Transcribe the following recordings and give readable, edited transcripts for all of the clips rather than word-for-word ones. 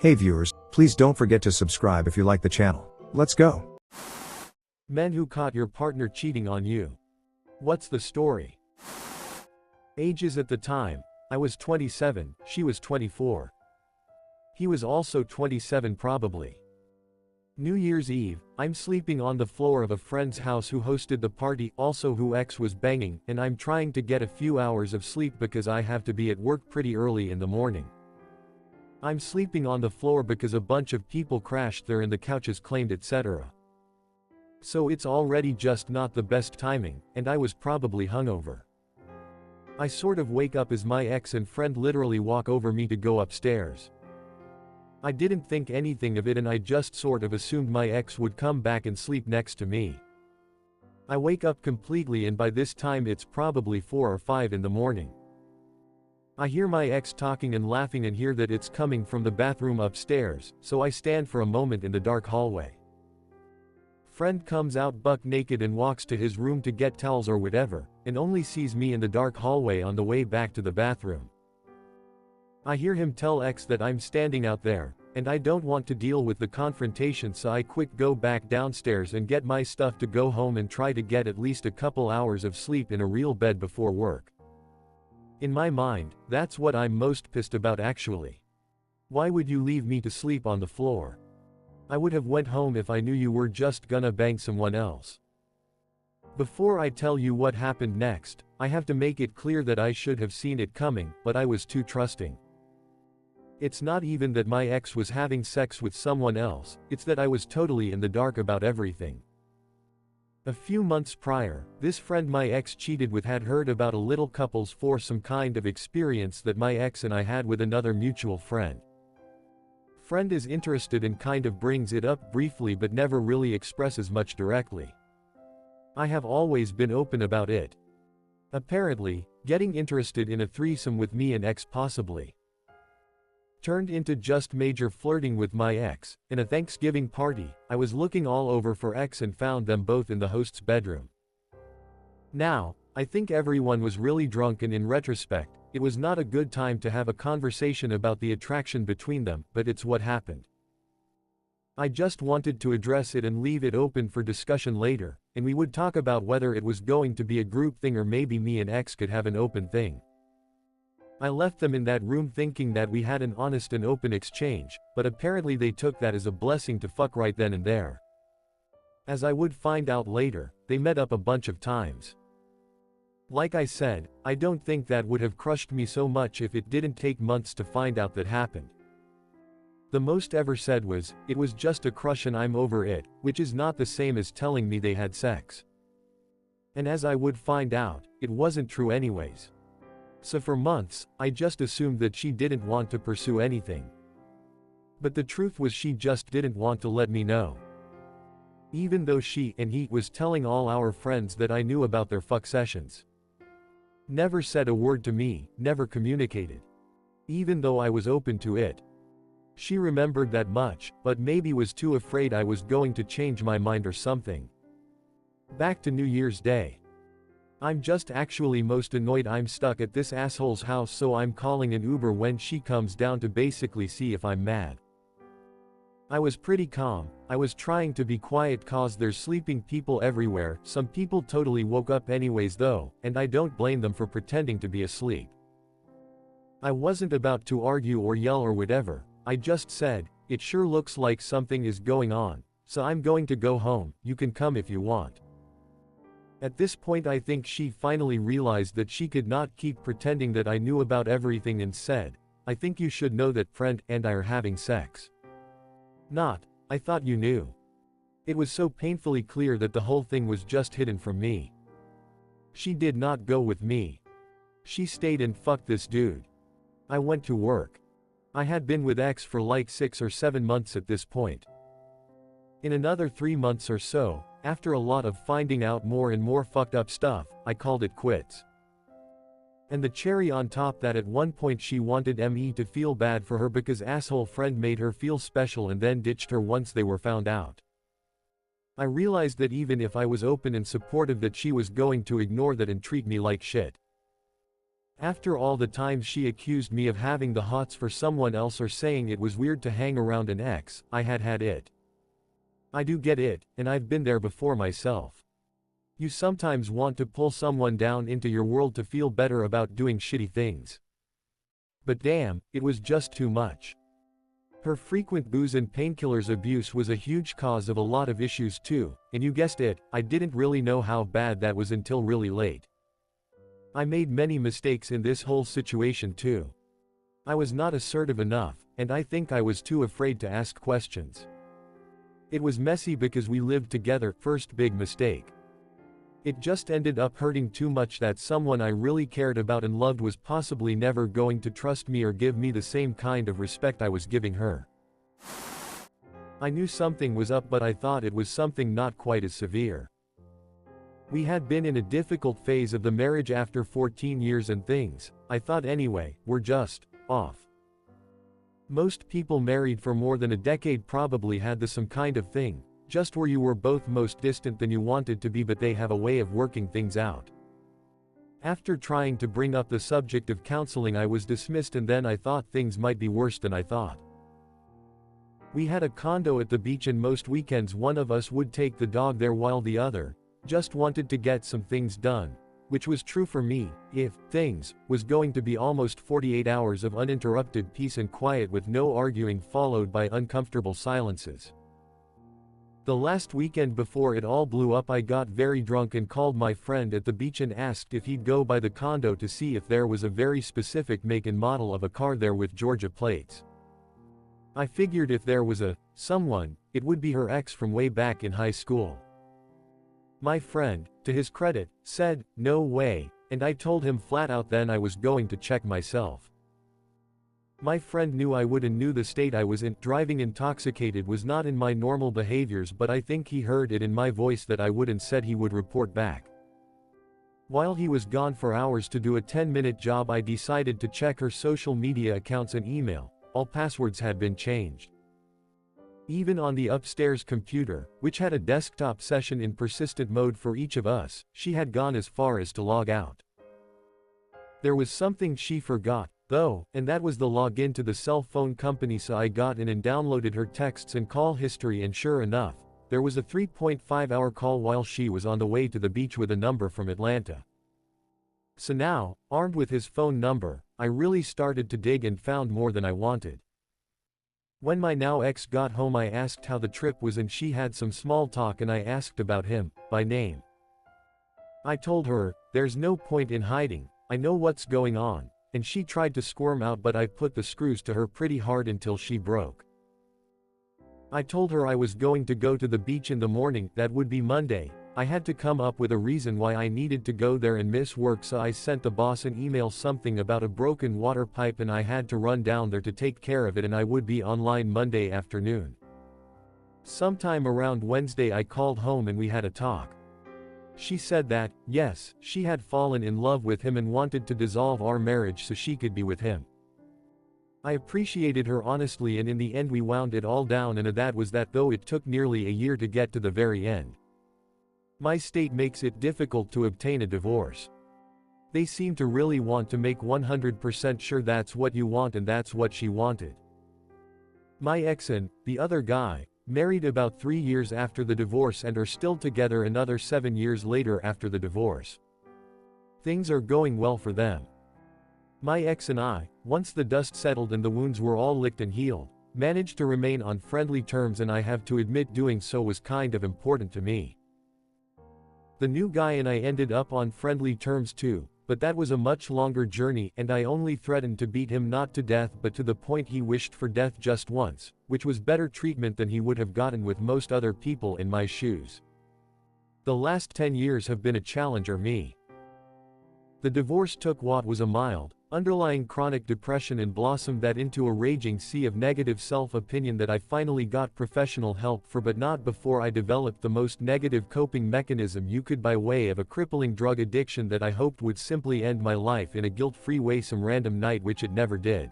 Hey viewers, please don't forget to subscribe if you like the channel. Let's go. Men who caught your partner cheating on you. What's the story? Ages at the time. I was 27, she was 24. He was also 27 probably. New Year's Eve, I'm sleeping on the floor of a friend's house who hosted the party, also who ex was banging, and I'm trying to get a few hours of sleep because I have to be at work pretty early in the morning. I'm sleeping on the floor because a bunch of people crashed there and the couches claimed etc. So it's already just not the best timing, and I was probably hungover. I sort of wake up as my ex and friend literally walk over me to go upstairs. I didn't think anything of it and I just sort of assumed my ex would come back and sleep next to me. I wake up completely and by this time it's probably 4 or 5 in the morning. I hear my ex talking and laughing and hear that it's coming from the bathroom upstairs, so I stand for a moment in the dark hallway. Friend comes out buck naked and walks to his room to get towels or whatever, and only sees me in the dark hallway on the way back to the bathroom. I hear him tell ex that I'm standing out there, and I don't want to deal with the confrontation, so I quick go back downstairs and get my stuff to go home and try to get at least a couple hours of sleep in a real bed before work. In my mind, that's what I'm most pissed about actually. Why would you leave me to sleep on the floor? I would have went home if I knew you were just gonna bang someone else. Before I tell you what happened next, I have to make it clear that I should have seen it coming, but I was too trusting. It's not even that my ex was having sex with someone else, it's that I was totally in the dark about everything. A few months prior, this friend my ex cheated with had heard about a little couple's foursome kind of experience that my ex and I had with another mutual friend. Friend is interested and kind of brings it up briefly but never really expresses much directly. I have always been open about it. Apparently, getting interested in a threesome with me and ex possibly turned into just major flirting with my ex. In a Thanksgiving party, I was looking all over for ex and found them both in the host's bedroom. Now, I think everyone was really drunk and in retrospect, it was not a good time to have a conversation about the attraction between them, but it's what happened. I just wanted to address it and leave it open for discussion later, and we would talk about whether it was going to be a group thing or maybe me and ex could have an open thing. I left them in that room thinking that we had an honest and open exchange, but apparently they took that as a blessing to fuck right then and there. As I would find out later, they met up a bunch of times. Like I said, I don't think that would have crushed me so much if it didn't take months to find out that happened. The most ever said was, it was just a crush and I'm over it, which is not the same as telling me they had sex. And as I would find out, it wasn't true anyways. So for months, I just assumed that she didn't want to pursue anything. But the truth was she just didn't want to let me know. Even though she and he was telling all our friends that I knew about their fuck sessions. Never said a word to me, never communicated. Even though I was open to it. She remembered that much, but maybe was too afraid I was going to change my mind or something. Back to New Year's Day. I'm just actually most annoyed I'm stuck at this asshole's house, so I'm calling an Uber when she comes down to basically see if I'm mad. I was pretty calm, I was trying to be quiet cause there's sleeping people everywhere, some people totally woke up anyways though, and I don't blame them for pretending to be asleep. I wasn't about to argue or yell or whatever, I just said, it sure looks like something is going on, so I'm going to go home, you can come if you want. At this point I think she finally realized that she could not keep pretending that I knew about everything and said, I think you should know that friend and I are having sex. Not, I thought you knew. It was so painfully clear that the whole thing was just hidden from me. She did not go with me. She stayed and fucked this dude. I went to work. I had been with ex for like 6 or 7 months at this point. In another 3 months or so, after a lot of finding out more and more fucked up stuff, I called it quits. And the cherry on top that at one point she wanted me to feel bad for her because asshole friend made her feel special and then ditched her once they were found out. I realized that even if I was open and supportive that she was going to ignore that and treat me like shit. After all the times she accused me of having the hots for someone else or saying it was weird to hang around an ex, I had it. I do get it, and I've been there before myself. You sometimes want to pull someone down into your world to feel better about doing shitty things. But damn, it was just too much. Her frequent booze and painkillers abuse was a huge cause of a lot of issues too, and you guessed it, I didn't really know how bad that was until really late. I made many mistakes in this whole situation too. I was not assertive enough, and I think I was too afraid to ask questions. It was messy because we lived together, first big mistake. It just ended up hurting too much that someone I really cared about and loved was possibly never going to trust me or give me the same kind of respect I was giving her. I knew something was up, but I thought it was something not quite as severe. We had been in a difficult phase of the marriage after 14 years and things, I thought anyway, were just off. Most people married for more than a decade probably had the some kind of thing, just where you were both most distant than you wanted to be, but they have a way of working things out. After trying to bring up the subject of counseling, I was dismissed, and then I thought things might be worse than I thought. We had a condo at the beach, and most weekends one of us would take the dog there while the other just wanted to get some things done, which was true for me. If things was going to be almost 48 hours of uninterrupted peace and quiet with no arguing followed by uncomfortable silences. The last weekend before it all blew up, I got very drunk and called my friend at the beach and asked if he'd go by the condo to see if there was a very specific make and model of a car there with Georgia plates. I figured if there was a someone, it would be her ex from way back in high school. My friend, to his credit, said, "No way," and I told him flat out then I was going to check myself. My friend knew I would and knew the state I was in. Driving intoxicated was not in my normal behaviors, but I think he heard it in my voice that I would, and said he would report back. While he was gone for hours to do a 10-minute job, I decided to check her social media accounts and email. All passwords had been changed. Even on the upstairs computer, which had a desktop session in persistent mode for each of us, she had gone as far as to log out. There was something she forgot, though, and that was the login to the cell phone company, so I got in and downloaded her texts and call history, and sure enough, there was a 3.5-hour call while she was on the way to the beach with a number from Atlanta. So now, armed with his phone number, I really started to dig and found more than I wanted. When my now ex got home, I asked how the trip was, and she had some small talk, and I asked about him, by name. I told her, "There's no point in hiding, I know what's going on," and she tried to squirm out, but I put the screws to her pretty hard until she broke. I told her I was going to go to the beach in the morning, that would be Monday. I had to come up with a reason why I needed to go there and miss work, so I sent the boss an email something about a broken water pipe, and I had to run down there to take care of it, and I would be online Monday afternoon. Sometime around Wednesday I called home and we had a talk. She said that, yes, she had fallen in love with him and wanted to dissolve our marriage so she could be with him. I appreciated her honestly, and in the end we wound it all down, and that was that, though it took nearly a year to get to the very end. My state makes it difficult to obtain a divorce. They seem to really want to make 100% sure that's what you want, and that's what she wanted. My ex and the other guy married about 3 years after the divorce and are still together another 7 years later after the divorce. Things are going well for them. My ex and I, once the dust settled and the wounds were all licked and healed, managed to remain on friendly terms, and I have to admit doing so was kind of important to me. The new guy and I ended up on friendly terms too, but that was a much longer journey, and I only threatened to beat him not to death but to the point he wished for death just once, which was better treatment than he would have gotten with most other people in my shoes. The last 10 years have been a challenge for me. The divorce took what was a mild, underlying chronic depression and blossomed that into a raging sea of negative self-opinion that I finally got professional help for, but not before I developed the most negative coping mechanism you could, by way of a crippling drug addiction that I hoped would simply end my life in a guilt-free way some random night, which it never did.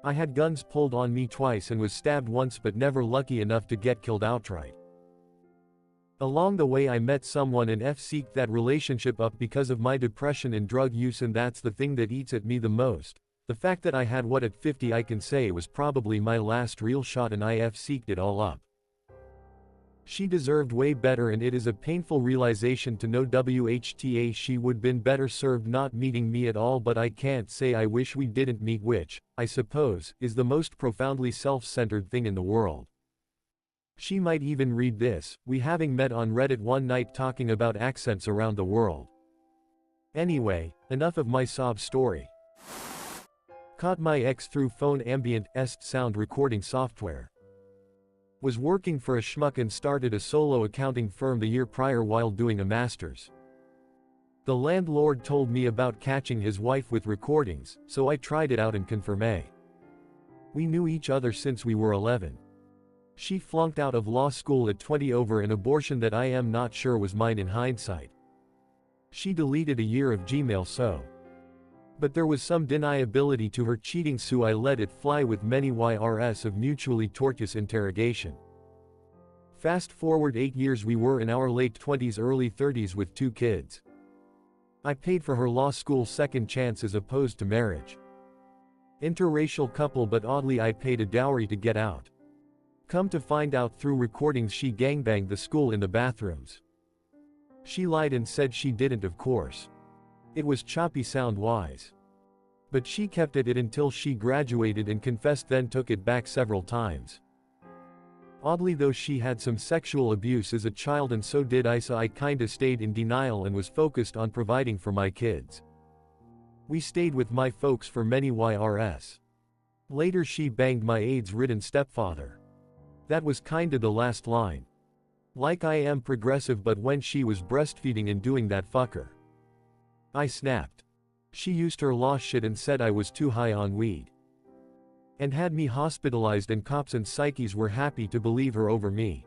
I had guns pulled on me twice and was stabbed once, but never lucky enough to get killed outright. Along the way I met someone and f-seeked that relationship up because of my depression and drug use, and that's the thing that eats at me the most. The fact that I had what at 50 I can say was probably my last real shot, and I f-seeked it all up. She deserved way better, and it is a painful realization to know WHTA she would been better served not meeting me at all, but I can't say I wish we didn't meet, which, I suppose, is the most profoundly self-centered thing in the world. She might even read this, we having met on Reddit one night talking about accents around the world. Anyway, enough of my sob story. Caught my ex through phone ambient sound recording software. Was working for a schmuck and started a solo accounting firm the year prior while doing a master's. The landlord told me about catching his wife with recordings, so I tried it out and confirmé. We knew each other since we were 11. She flunked out of law school at 20 over an abortion that I am not sure was mine in hindsight. She deleted a year of Gmail, so. But there was some deniability to her cheating, so I let it fly with many YRS of mutually tortuous interrogation. Fast forward 8 years, we were in our late 20s, early 30s with 2 kids. I paid for her law school second chance as opposed to marriage. Interracial couple, but oddly I paid a dowry to get out. Come to find out through recordings she gangbanged the school in the bathrooms. She lied and said she didn't, of course. It was choppy sound-wise. But she kept at it until she graduated and confessed, then took it back several times. Oddly though, she had some sexual abuse as a child, and so did I, so I kinda stayed in denial and was focused on providing for my kids. We stayed with my folks for many YRS. Later she banged my AIDS-ridden stepfather. That was kinda the last line. Like I am progressive, but when she was breastfeeding and doing that fucker, I snapped. She used her law shit and said I was too high on weed. And had me hospitalized, and cops and psychies were happy to believe her over me.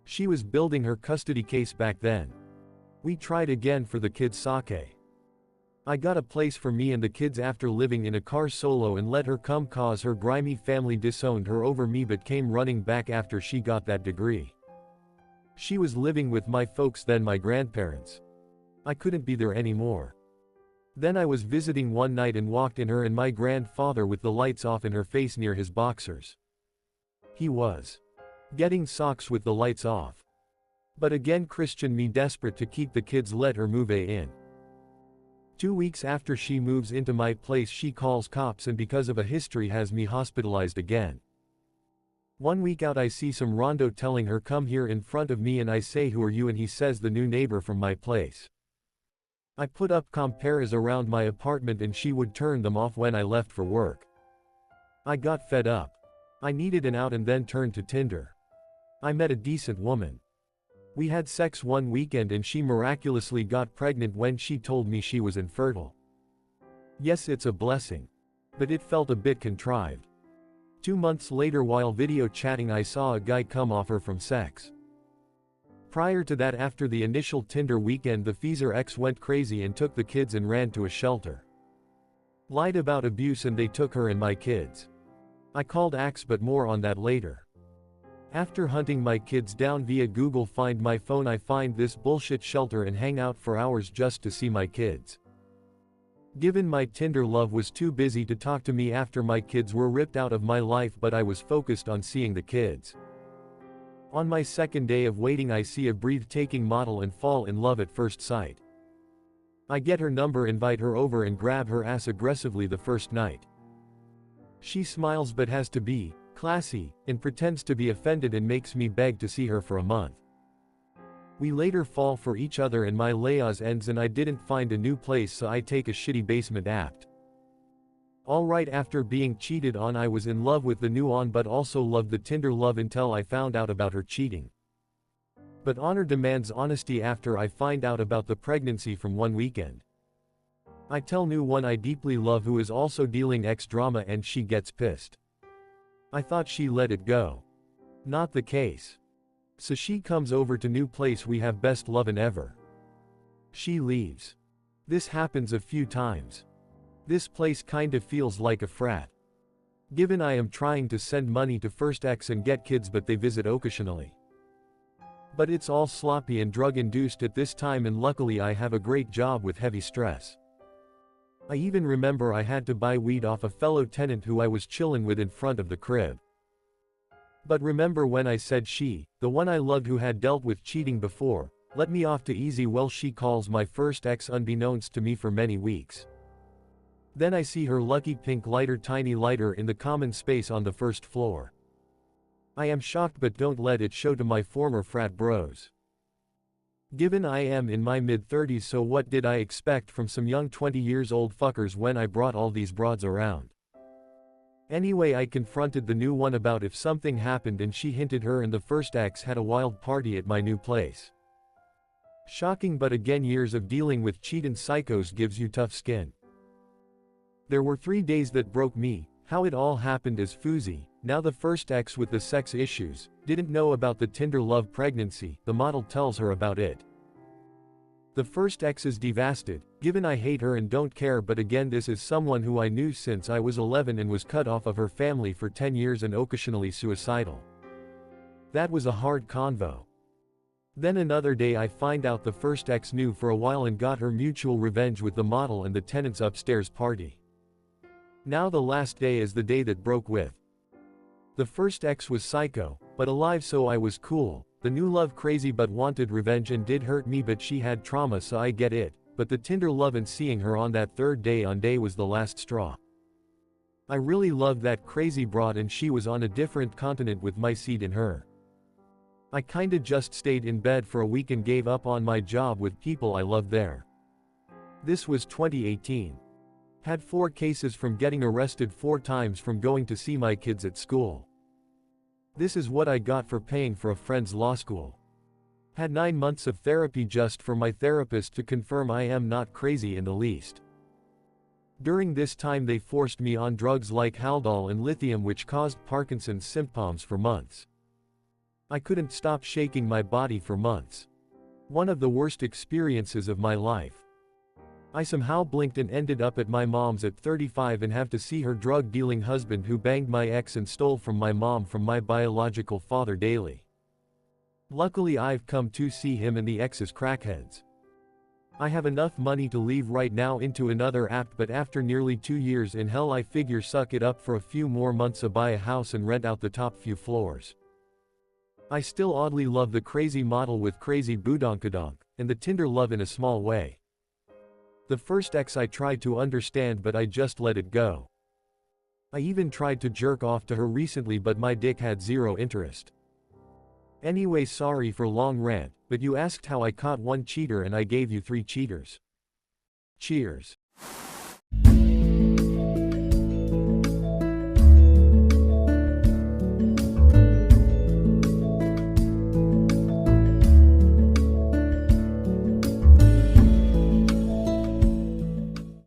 She was building her custody case back then. We tried again for the kids' sake. I got a place for me and the kids after living in a car solo and let her come cause her grimy family disowned her over me, but came running back after she got that degree. She was living with my folks, then my grandparents. I couldn't be there anymore. Then I was visiting one night and walked in her and my grandfather with the lights off in her face near his boxers. He was getting socks with the lights off. But again, Christian me desperate to keep the kids let her move in. 2 weeks after she moves into my place, she calls cops and because of a history has me hospitalized again. 1 week out I see some rondo telling her come here in front of me, and I say who are you, and he says the new neighbor from my place. I put up compares around my apartment and she would turn them off when I left for work. I got fed up. I needed an out and then turned to Tinder. I met a decent woman. We had sex one weekend and she miraculously got pregnant when she told me she was infertile. Yes, it's a blessing. But it felt a bit contrived. 2 months later, while video chatting, I saw a guy come off her from sex. Prior to that, after the initial Tinder weekend, the Feezer ex went crazy and took the kids and ran to a shelter. Lied about abuse and they took her and my kids. I called Axe, but more on that later. After hunting my kids down via Google Find My Phone, I find this bullshit shelter and hang out for hours just to see my kids. Given my Tinder love was too busy to talk to me after my kids were ripped out of my life, but I was focused on seeing the kids. On my second day of waiting, I see a breathtaking model and fall in love at first sight. I get her number, invite her over and grab her ass aggressively the first night. She smiles but has to be classy, and pretends to be offended and makes me beg to see her for a month. We later fall for each other and my layas ends and I didn't find a new place, so I take a shitty basement apt. Alright, after being cheated on, I was in love with the new on but also loved the Tinder love until I found out about her cheating. But honor demands honesty after I find out about the pregnancy from one weekend. I tell new one I deeply love who is also dealing ex drama and she gets pissed. I thought she let it go. Not the case. So she comes over to new place, we have best lovin' ever. She leaves. This happens a few times. This place kinda feels like a frat. Given I am trying to send money to first ex and get kids but they visit occasionally. But it's all sloppy and drug-induced at this time, and luckily I have a great job with heavy stress. I even remember I had to buy weed off a fellow tenant who I was chillin' with in front of the crib. But remember when I said she, the one I loved who had dealt with cheating before, let me off too easy? Well, she calls my first ex unbeknownst to me for many weeks. Then I see her lucky pink lighter, tiny lighter, in the common space on the first floor. I am shocked, but don't let it show to my former frat bros. Given I am in my mid-30s, so what did I expect from some young 20-years-old fuckers when I brought all these broads around? Anyway, I confronted the new one about if something happened, and she hinted her and the first ex had a wild party at my new place. Shocking, but again, years of dealing with cheatin' psychos gives you tough skin. There were 3 days that broke me. How it all happened is foozy. Now the first ex with the sex issues didn't know about the Tinder love pregnancy. The model tells her about it. The first ex is devastated, given I hate her and don't care, but again, this is someone who I knew since I was 11 and was cut off of her family for 10 years and occasionally suicidal. That was a hard convo. Then another day I find out the first ex knew for a while and got her mutual revenge with the model and the tenant's upstairs party. Now the last day is the day that broke with. The first ex was psycho, but alive, so I was cool. The new love crazy but wanted revenge and did hurt me, but she had trauma, so I get it. But the Tinder love and seeing her on that third day was the last straw. I really loved that crazy broad, and she was on a different continent with my seed in her. I kinda just stayed in bed for a week and gave up on my job with people I loved there. This was 2018. Had 4 cases from getting arrested 4 times from going to see my kids at school. This is what I got for paying for a friend's law school. Had 9 months of therapy just for my therapist to confirm I am not crazy in the least. During this time they forced me on drugs like Haldol and lithium, which caused Parkinson's symptoms for months. I couldn't stop shaking my body for months. One of the worst experiences of my life. I somehow blinked and ended up at my mom's at 35 and have to see her drug-dealing husband who banged my ex and stole from my mom from my biological father daily. Luckily I've come to see him and the ex's crackheads. I have enough money to leave right now into another app, but after nearly 2 years in hell I figure suck it up for a few more months, buy a house and rent out the top few floors. I still oddly love the crazy model with crazy boodonkadonk, and the Tinder love in a small way. The first ex I tried to understand, but I just let it go. I even tried to jerk off to her recently, but my dick had zero interest. Anyway, sorry for long rant, but you asked how I caught one cheater and I gave you 3 cheaters. Cheers.